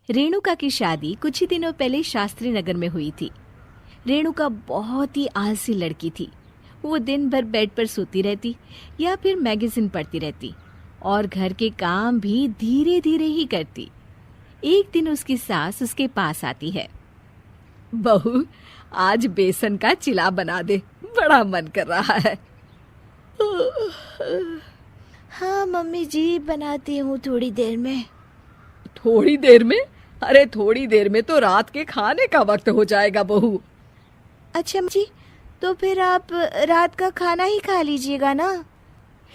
रेणुका की शादी कुछ ही दिनों पहले शास्त्री नगर में हुई थी। रेणुका बहुत ही आलसी लड़की थी। वो दिन भर बेड पर सोती रहती या फिर मैगजीन पढ़ती रहती और घर के काम भी धीरे धीरे ही करती। एक दिन उसकी सास उसके पास आती है। बहू, आज बेसन का चिला बना दे, बड़ा मन कर रहा है। हाँ मम्मी जी, बनाती हूँ थोड़ी देर में। थोड़ी देर में? अरे थोड़ी देर में तो रात के खाने का वक्त हो जाएगा बहू। अच्छा जी, तो फिर आप रात का खाना ही खा लीजिएगा ना।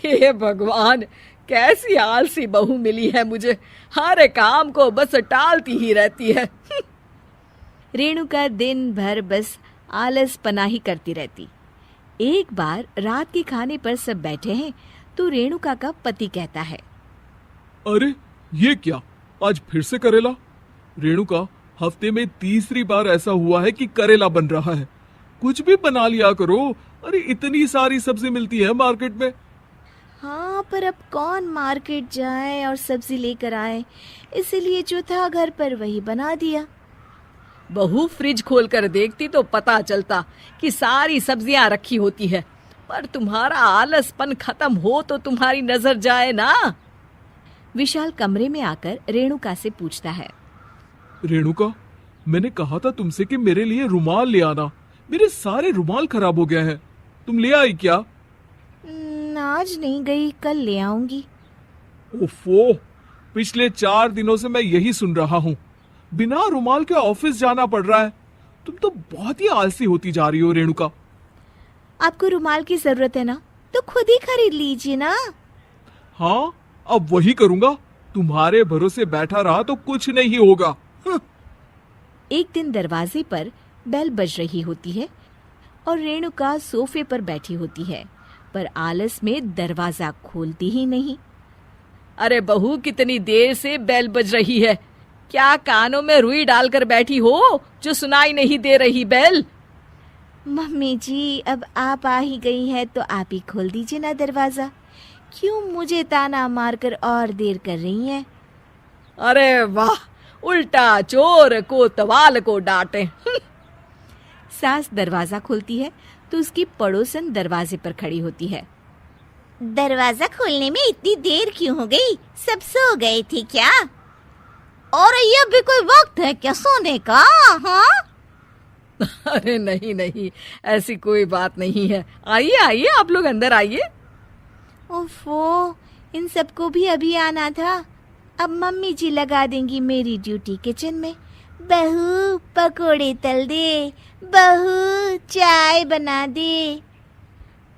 हे भगवान, कैसी आलसी बहू मिली है मुझे, हर काम को बस टालती ही रहती है। रेणुका दिन भर बस आलस पना ही करती रहती। एक बार रात के खाने पर सब बैठे हैं तो रेणुका का पति कहता है, अरे ये क्या, आज फिर से करेला? रेणुका, हफ्ते में तीसरी बार ऐसा हुआ है कि करेला बन रहा है। कुछ भी बना लिया करो। अरे इतनी सारी सब्जी मिलती है मार्केट में। हाँ, पर अब कौन मार्केट जाए और सब्जी लेकर आए, इसलिए जो था घर पर वही बना दिया। बहू, फ्रिज खोल कर देखती तो पता चलता कि सारी सब्जियां रखी होती है, पर तुम्हारा आलसपन खत्म हो तो तुम्हारी नजर जाए ना। विशाल कमरे में आकर रेणुका से पूछता है, रेणुका, मैंने कहा था तुमसे कि मेरे लिए रुमाल ले आना। मेरे सारे रुमाल खराब हो गए हैं। तुम ले आई क्या? आज नहीं गई, कल ले आऊंगी। ओफो, पिछले 4 दिनों से मैं यही सुन रहा हूँ। बिना रुमाल के ऑफिस जाना पड़ रहा है। तुम तो बहुत ही आलसी होती जा रही हो रेणुका। आपको रुमाल की जरूरत है ना, तो खुद ही खरीद लीजिए ना। हाँ, अब वही करूंगा। तुम्हारे भरोसे बैठा रहा तो कुछ नहीं होगा। एक दिन दरवाजे पर बेल बज रही होती है और रेणुका सोफे पर बैठी होती है, पर आलस में दरवाजा खोलती ही नहीं। अरे बहू, कितनी देर से बेल बज रही है? क्या कानों में रुई डालकर बैठी हो जो सुनाई नहीं दे रही बेल? मम्मी जी, अब आप आ ही गई है तो आप ही खोल दीजिए ना दरवाजा। क्यों मुझे ताना मारकर और देर कर रही हैं? अरे वाह, उल्टा चोर कोतवाल को डांटे। सास दरवाजा खोलती है तो उसकी पड़ोसन दरवाजे पर खड़ी होती है। दरवाजा खोलने में इतनी देर क्यों हो गई? सब सो गए थे क्या? और ये भी कोई वक्त है क्या सोने का? हाँ? अरे नहीं नहीं, ऐसी कोई बात नहीं है। आइए आइए, आप लोग अंदर आइए। ओफो, इन सबको भी अभी आना था। अब मम्मी जी लगा देंगी मेरी ड्यूटी किचन में। बहू पकोड़े तल दे, बहू चाय बना दे।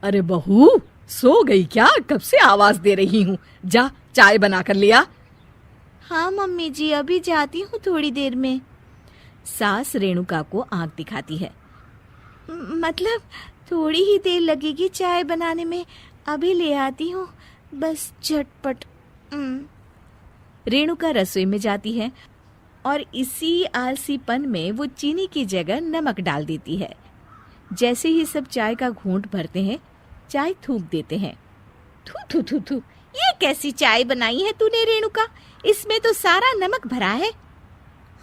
अरे बहू, सो गई क्या? कब से आवाज दे रही हूँ, जा चाय बना कर लिया। हाँ मम्मी जी, अभी जाती हूँ थोड़ी देर में। सास रेणुका को आंख दिखाती है। मतलब थोड़ी ही देर लगेगी चाय बनाने में, अभी ले आती हूँ, बस झटपट। रेणुका रसोई में जाती है और इसी आलसीपन में वो चीनी की जगह नमक डाल देती है। जैसे ही सब चाय का घूंट भरते हैं, चाय थूक देते हैं। थू थू थू थू, ये कैसी चाय बनाई है तूने रेणुका? इसमें तो सारा नमक भरा है।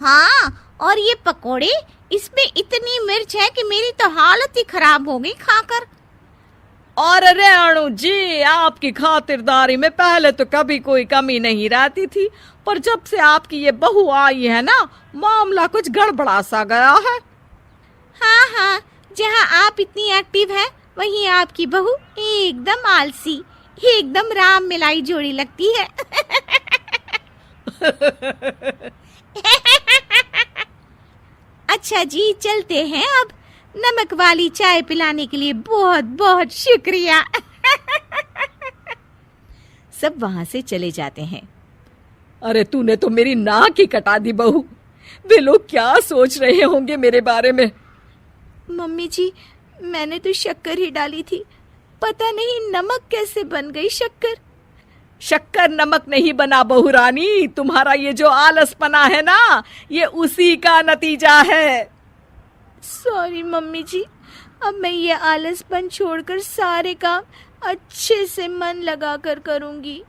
हाँ, और ये पकोड़े, इसमें इतनी मिर्च है कि मेरी तो हालत ही खराब हो गई खाकर। और रेणु जी, आपकी खातिरदारी में पहले तो कभी कोई कमी नहीं रहती थी, पर जब से आपकी ये बहू आई है ना, मामला कुछ गड़बड़ा सा गया है। हाँ हाँ, जहाँ आप इतनी एक्टिव हैं, वहीं आपकी बहू एकदम आलसी, एकदम राम मिलाई जोड़ी लगती है। अच्छा जी, चलते हैं अब। नमक वाली चाय पिलाने के लिए बहुत बहुत शुक्रिया। सब वहां से चले जाते हैं। अरे तूने तो मेरी नाक ही कटा दी बहू। वे लोग क्या सोच रहे होंगे मेरे बारे में? मम्मी जी, मैंने तो शक्कर ही डाली थी, पता नहीं नमक कैसे बन गई शक्कर। शक्कर नमक नहीं बना बहू रानी, तुम्हारा ये जो आलसपना है ना, ये उसी का नतीजा है। सॉरी मम्मी जी, अब मैं ये आलसपन छोड़कर सारे काम अच्छे से मन लगाकर करूंगी।